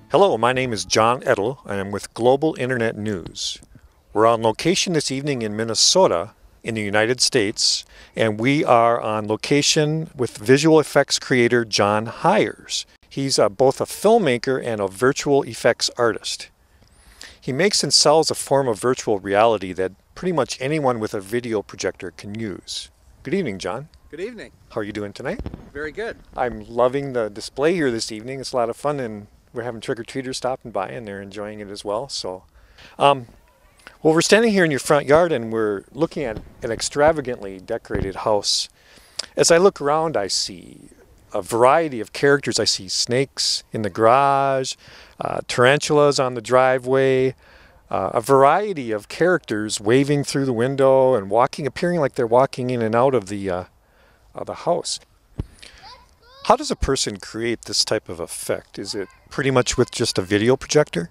Hello, my name is John Edel, and I'm with Global Internet News. We're on location this evening in Minnesota, in the United States, and we are on location with visual effects creator Jon Hyers. He's both a filmmaker and a virtual effects artist. He makes and sells a form of virtual reality that pretty much anyone with a video projector can use. Good evening, John. Good evening. How are you doing tonight? Very good. I'm loving the display here this evening. It's a lot of fun, and we're having trick-or-treaters stopping by, and they're enjoying it as well. So, well, we're standing here in your front yard, and we're looking at an extravagantly decorated house. As I look around, I see a variety of characters. I see snakes in the garage, tarantulas on the driveway, a variety of characters waving through the window and appearing like they're walking in and out of the house. How does a person create this type of effect? Is it pretty much with just a video projector?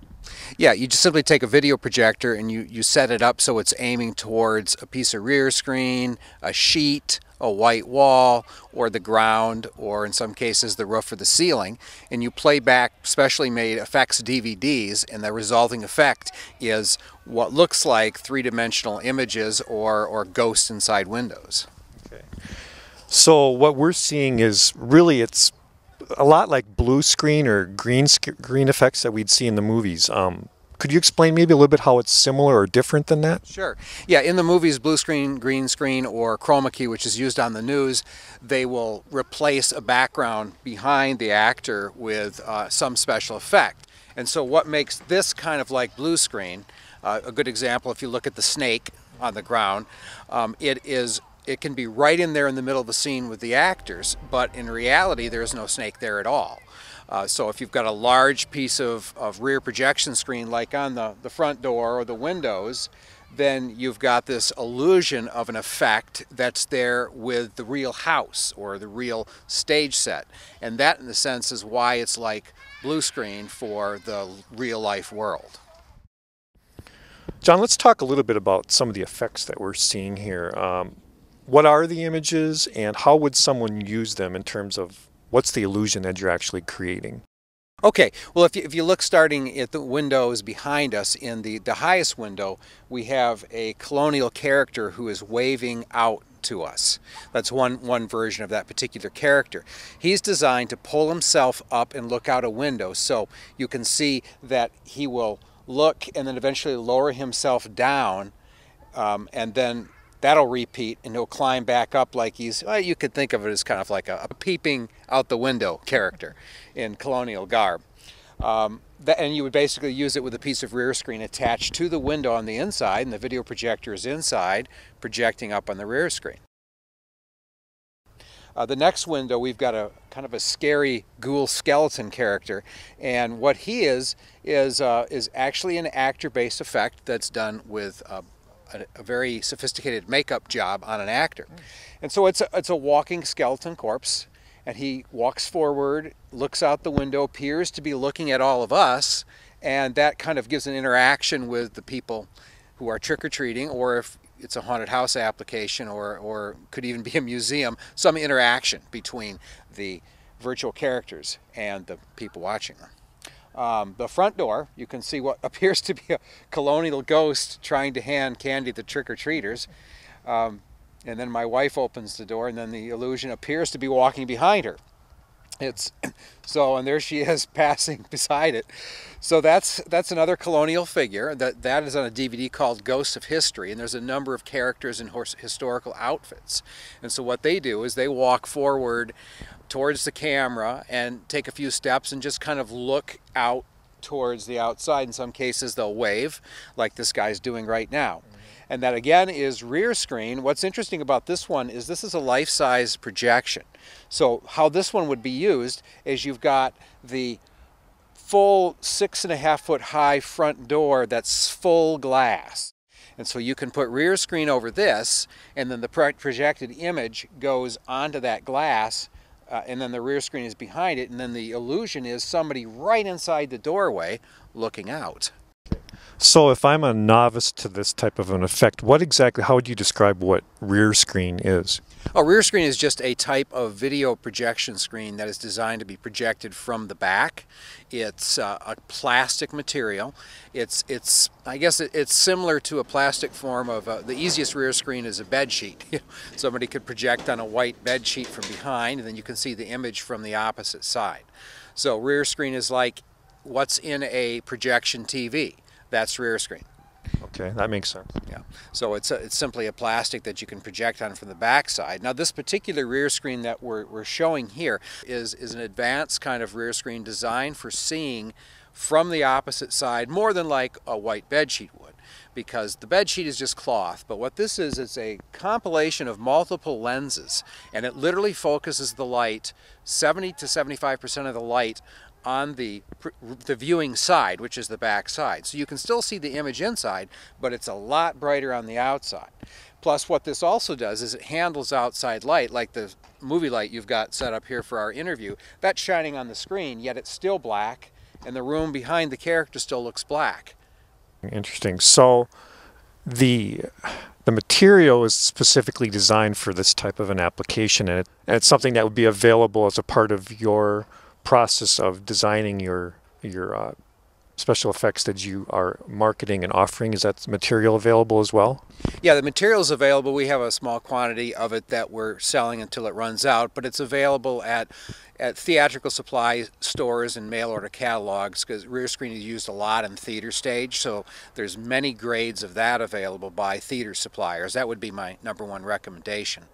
Yeah, you just simply take a video projector and you set it up so it's aiming towards a piece of rear screen, a sheet, a white wall, or the ground, or in some cases the roof or the ceiling, and you play back specially made effects DVDs, and the resulting effect is what looks like three-dimensional images or ghosts inside windows. Okay. So what we're seeing is really, it's a lot like blue screen or green effects that we'd see in the movies. Could you explain maybe a little bit how it's similar or different than that? Sure. Yeah, in the movies, blue screen, green screen, or chroma key, which is used on the news, they will replace a background behind the actor with some special effect. And so what makes this kind of like blue screen, a good example, if you look at the snake on the ground, it can be right in there in the middle of the scene with the actors, but in reality there's no snake there at all. So if you've got a large piece of rear projection screen like on the front door or the windows, then you've got this illusion of an effect that's there with the real house or the real stage set. And that, in a sense, is why it's like blue screen for the real life world. John, let's talk a little bit about some of the effects that we're seeing here. What are the images, and how would someone use them in terms of what's the illusion that you're actually creating? Okay, well, if you look starting at the windows behind us, in the highest window, we have a colonial character who is waving out to us. That's one version of that particular character. He's designed to pull himself up and look out a window, so you can see that he will look and then eventually lower himself down, and then that'll repeat, and he'll climb back up like he's, well, you could think of it as kind of like a peeping out the window character in colonial garb. And you would basically use it with a piece of rear screen attached to the window on the inside, and the video projector is inside, projecting up on the rear screen. The next window, we've got a kind of a scary ghoul skeleton character, and what he is actually an actor-based effect that's done with a very sophisticated makeup job on an actor. And so it's a walking skeleton corpse, and he walks forward, looks out the window, appears to be looking at all of us, and that kind of gives an interaction with the people who are trick-or-treating, or if it's a haunted house application, or could even be a museum, some interaction between the virtual characters and the people watching them. The front door, you can see what appears to be a colonial ghost trying to hand candy to trick-or-treaters. And then my wife opens the door, and then the illusion appears to be walking behind her. And there she is passing beside it. So that's another colonial figure. That is on a DVD called Ghosts of History, and there's a number of characters in historical outfits. And so what they do is they walk forward towards the camera and take a few steps and just kind of look out towards the outside. In some cases they'll wave, like this guy's doing right now. And that again is rear screen. What's interesting about this one is this is a life-size projection. So how this one would be used is you've got the full 6.5 foot high front door that's full glass. And so you can put rear screen over this, and then the projected image goes onto that glass, and then the rear screen is behind it, and then the illusion is somebody right inside the doorway looking out. So if I'm a novice to this type of an effect, how would you describe what rear screen is? A rear screen is just a type of video projection screen that is designed to be projected from the back. It's a plastic material. I guess it's similar to a plastic form of the easiest rear screen is a bed sheet. Somebody could project on a white bed sheet from behind, and then you can see the image from the opposite side. So rear screen is like what's in a projection TV. That's rear screen. Okay, that makes sense. Yeah, so it's simply a plastic that you can project on from the back side. Now this particular rear screen that we're showing here is an advanced kind of rear screen designed for seeing from the opposite side more than like a white bed sheet would, because the bed sheet is just cloth, but what this is a compilation of multiple lenses, and it literally focuses the light, 70 to 75% of the light on the viewing side, which is the back side. So you can still see the image inside, but it's a lot brighter on the outside. Plus what this also does is it handles outside light, like the movie light you've got set up here for our interview. That's shining on the screen, yet it's still black, and the room behind the character still looks black. Interesting. So the material is specifically designed for this type of an application, and it's something that would be available as a part of your process of designing your special effects that you are marketing and offering. Is that material available as well? Yeah, the material is available. We have a small quantity of it that we're selling until it runs out, but it's available at theatrical supply stores and mail order catalogs, because rear screen is used a lot in theater stage, so there's many grades of that available by theater suppliers. That would be my #1 recommendation.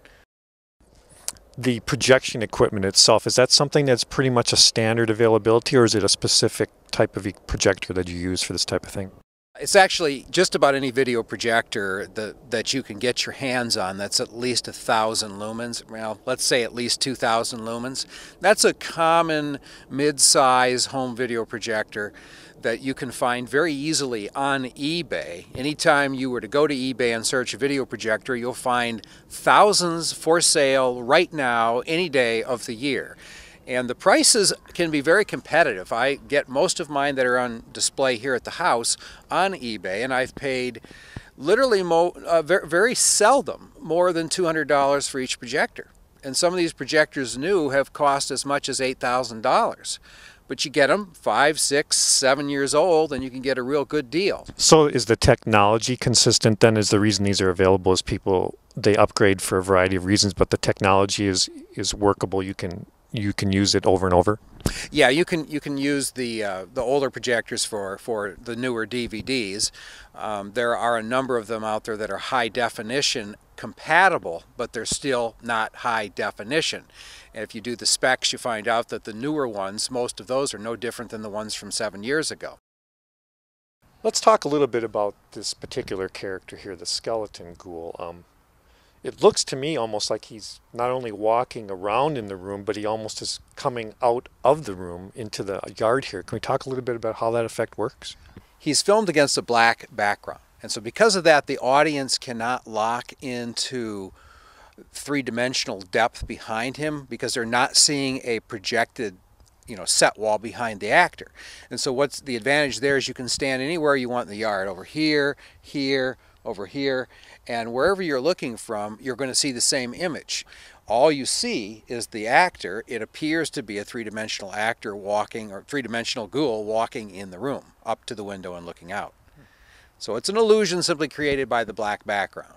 The projection equipment itself, is that something that's pretty much a standard availability, or is it a specific type of projector that you use for this type of thing? It's actually just about any video projector that you can get your hands on that's at least 1,000 lumens. Well, let's say at least 2,000 lumens. That's a common mid-size home video projector that you can find very easily on eBay. Anytime you were to go to eBay and search a video projector, you'll find thousands for sale right now, any day of the year. And the prices can be very competitive. I get most of mine that are on display here at the house on eBay, and I've paid literally very seldom more than $200 for each projector. And some of these projectors new have cost as much as $8,000. But you get them 5, 6, 7 years old, and you can get a real good deal. So is the technology consistent then? Is the reason these are available is people, they upgrade for a variety of reasons, but the technology is workable. You can use it over and over? Yeah, you can use the older projectors for the newer DVDs. There are a number of them out there that are high definition compatible, but they're still not high definition. And if you do the specs, you find out that the newer ones, most of those are no different than the ones from 7 years ago. Let's talk a little bit about this particular character here, the skeleton ghoul. It looks to me almost like he's not only walking around in the room, but he almost is coming out of the room into the yard here. Can we talk a little bit about how that effect works? He's filmed against a black background. And so because of that, the audience cannot lock into three-dimensional depth behind him, because they're not seeing a projected set wall behind the actor. And so what's the advantage there is you can stand anywhere you want in the yard, over here, here, over here, and wherever you're looking from, you're going to see the same image. All you see is the actor. It appears to be a three-dimensional actor walking, or three-dimensional ghoul walking in the room, up to the window and looking out. So it's an illusion simply created by the black background.